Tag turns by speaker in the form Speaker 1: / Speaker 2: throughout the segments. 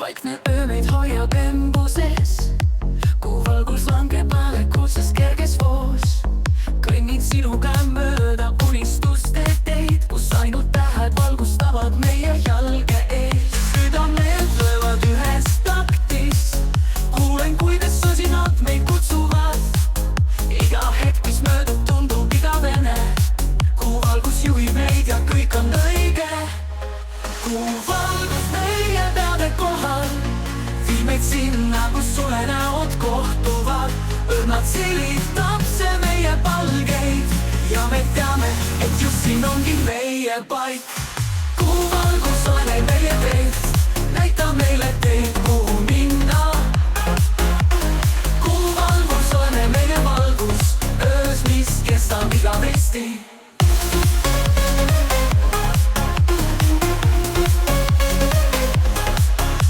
Speaker 1: vaikne öö meid hoiab embuses, kuu valgus langeb mälekuses kerges voos. Kõnnin sinuga mööda unistuste teid, kus ainult tähed valgustavad meie jalge ees. Südamed löövad ühes taktis, kuulen, kuidas sõsinad meid kutsuvad. Iga hetk, mis möödub, tundub igavene. Kuu valgus juhib meid ja kõik on õige. Kuu valgus meie peade kohal viib meid sinna, kus unenäod kohtuvad. Õrnalt silitab see meie palgeid ja me teame, et just siin ongi meie paik. Kuu valgus ole meie teed, näita meile teed, kuhu minna. Kuu valgus ole meie valgus öös, mis kestab igavesti.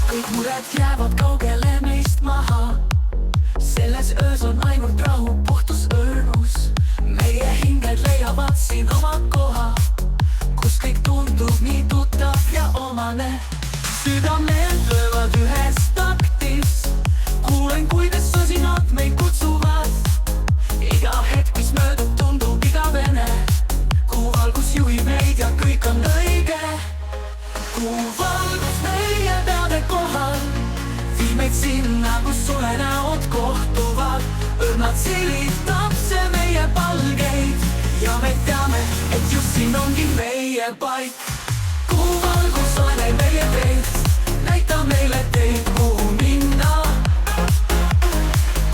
Speaker 1: Kõik mured jäävad kaugele meist maha. Selles öös on ainult rahu, puhtus, õrnus. Meie hinged leiavad siin oma koha, kus kõik tundub nii tuttav ja omane. Südamed löövad ühes taktis, kuulen, kuidas sõsinad meid kutsuvad. Iga hetk, mis möödub, tundub igavene. Kuu valgus juhib meid ja kõik on õige. Kuu valgus meie peade kohal viib meid sinna, kus unenäod kohtuvad. Õrnalt silitab see meie palgeid ja me teame, et just siin ongi meie paik. Kuu valgus ole meie teed, näita meile teed, kuhu minna.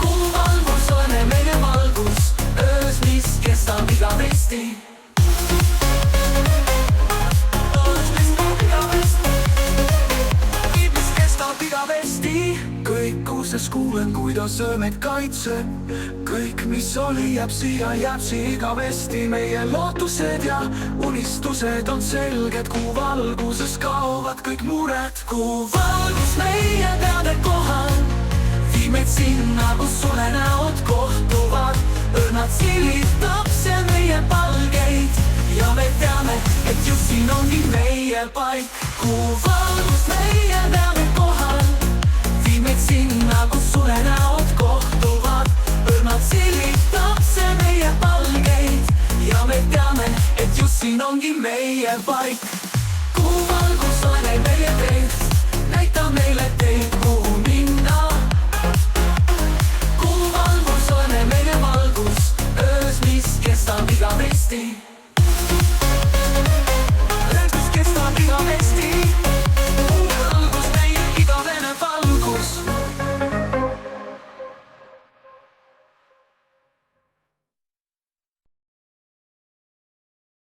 Speaker 1: Kuu valgus ole meie valgus öös, mis kestab igavesti. Kõik kuuses kuulen, kuidas öö meid kaitseb. Kõik, mis oli, jääb siia igavesti. Meie lootused ja unistused on selged. Kuu valguses kaovad kõik mured. Kuu valgus meie peade kohal viib meid sinna, kus unenäod kohtuvad. Õrnalt silitab see meie palgeid ja me teame, et just siin ongi meie paik. Kuu valgus meie peade kohal viib meid sinna, kus unenäod kohtuvad. Õrnalt silitab see meie palgeid ja me teame, et just siin ongi meie paik. Kuu valgus ole meie teed, näita meile teed, kuhu minna. Kuu valgus ole meie valgus öös, mis kestab igavesti.